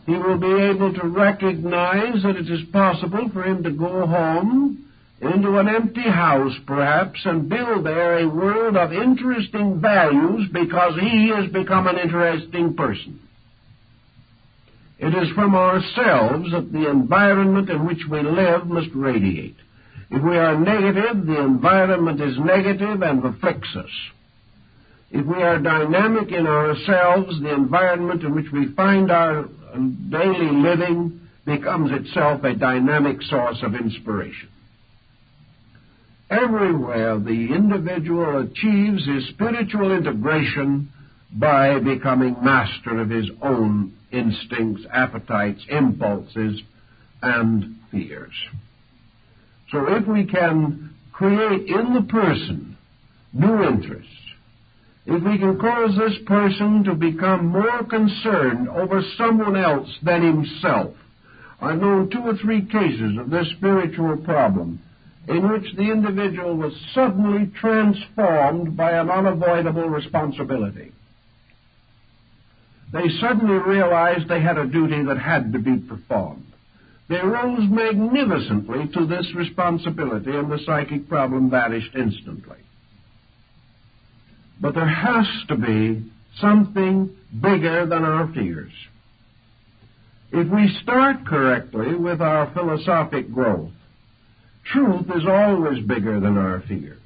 He will be able to recognize that it is possible for him to go home into an empty house, perhaps, and build there a world of interesting values because he has become an interesting person. It is from ourselves that the environment in which we live must radiate. If we are negative, the environment is negative and afflicts us. If we are dynamic in ourselves, the environment in which we find our daily living becomes itself a dynamic source of inspiration. Everywhere the individual achieves his spiritual integration by becoming master of his own instincts, appetites, impulses, and fears. So if we can create in the person new interests, if we can cause this person to become more concerned over someone else than himself. I've known 2 or 3 cases of this spiritual problem in which the individual was suddenly transformed by an unavoidable responsibility. They suddenly realized they had a duty that had to be performed. They rose magnificently to this responsibility, and the psychic problem vanished instantly. But there has to be something bigger than our fears. If we start correctly with our philosophic growth, truth is always bigger than our fears.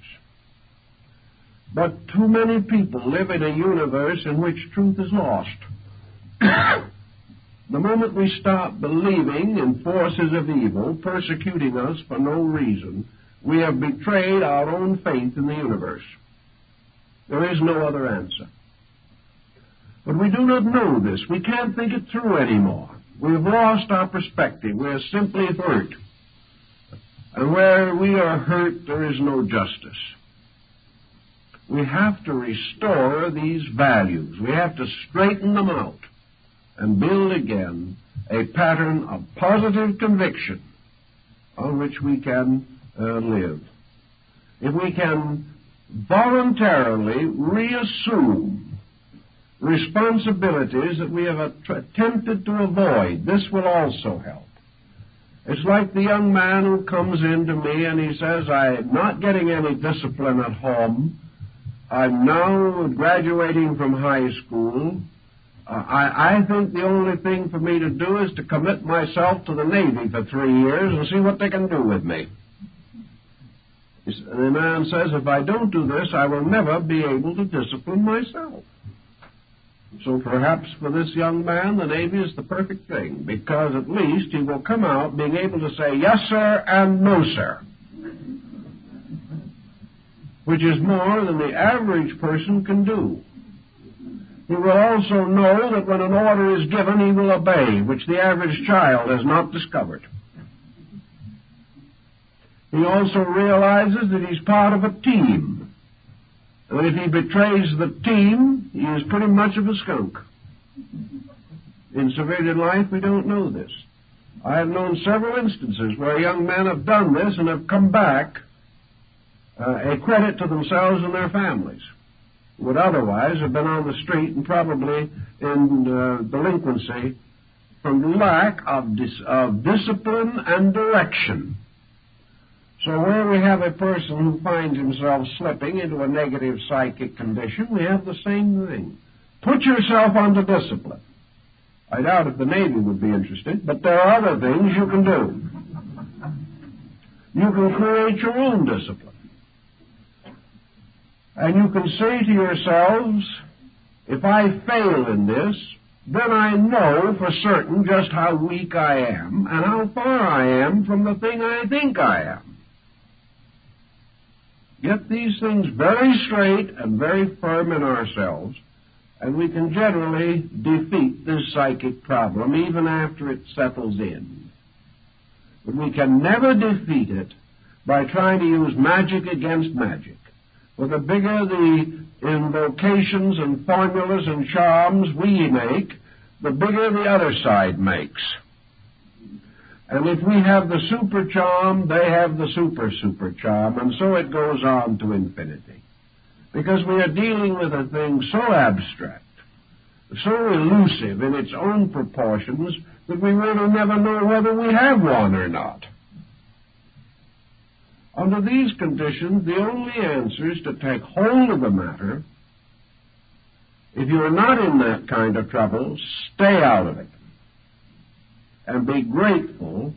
But too many people live in a universe in which truth is lost. The moment we stop believing in forces of evil persecuting us for no reason, we have betrayed our own faith in the universe. There is no other answer. But we do not know this. We can't think it through anymore. We've lost our perspective. We're simply hurt. And where we are hurt, there is no justice. We have to restore these values. We have to straighten them out and build again a pattern of positive conviction on which we can live. If we can voluntarily reassume responsibilities that we have attempted to avoid, this will also help. It's like the young man who comes in to me and he says, I'm not getting any discipline at home. I'm now graduating from high school. I think the only thing for me to do is to commit myself to the Navy for 3 years and see what they can do with me. The man says, if I don't do this, I will never be able to discipline myself. So perhaps for this young man, the Navy is the perfect thing, because at least he will come out being able to say yes, sir, and no, sir, which is more than the average person can do. He will also know that when an order is given, he will obey, which the average child has not discovered. He also realizes that he's part of a team. And if he betrays the team, he is pretty much of a skunk. In civilian life, we don't know this. I have known several instances where young men have done this and have come back a credit to themselves and their families, who would otherwise have been on the street and probably in delinquency from lack of discipline and direction. So where we have a person who finds himself slipping into a negative psychic condition, we have the same thing. Put yourself under discipline. I doubt if the Navy would be interested, but there are other things you can do. You can create your own discipline. And you can say to yourselves, if I fail in this, then I know for certain just how weak I am and how far I am from the thing I think I am. Get these things very straight and very firm in ourselves, and we can generally defeat this psychic problem even after it settles in. But we can never defeat it by trying to use magic against magic. For the bigger the invocations and formulas and charms we make, the bigger the other side makes. And if we have the super charm, they have the super charm, and so it goes on to infinity. Because we are dealing with a thing so abstract, so elusive in its own proportions, that we really never know whether we have one or not. Under these conditions, the only answer is to take hold of the matter. If you're not in that kind of trouble, stay out of it. And be grateful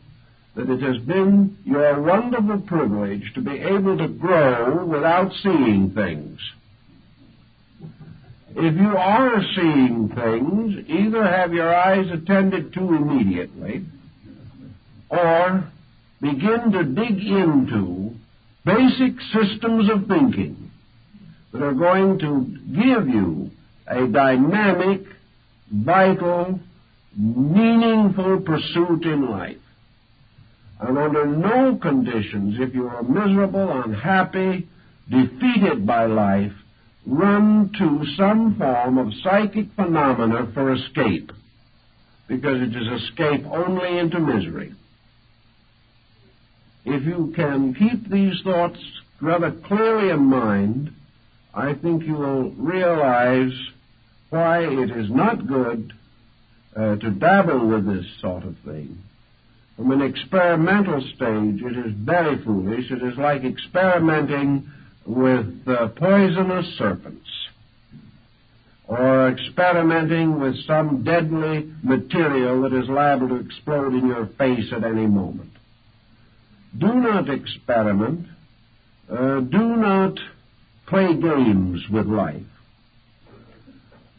that it has been your wonderful privilege to be able to grow without seeing things. If you are seeing things, either have your eyes attended to immediately, or begin to dig into basic systems of thinking that are going to give you a dynamic, vital, meaningful pursuit in life. And under no conditions, if you are miserable, unhappy, defeated by life, run to some form of psychic phenomena for escape, because it is escape only into misery. If you can keep these thoughts rather clearly in mind, I think you will realize why it is not good to dabble with this sort of thing. From an experimental stage, it is very foolish. It is like experimenting with poisonous serpents, or experimenting with some deadly material that is liable to explode in your face at any moment. Do not experiment. Do not play games with life.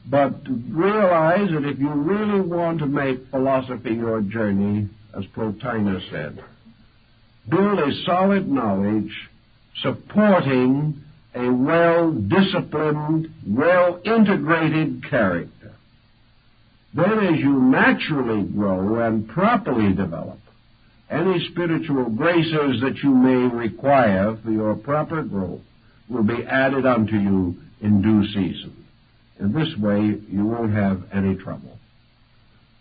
But realize that if you really want to make philosophy your journey, as Plotinus said, build a solid knowledge supporting a well-disciplined, well-integrated character. Then as you naturally grow and properly develop, any spiritual graces that you may require for your proper growth will be added unto you in due season. In this way, you won't have any trouble.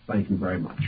Thank you very much.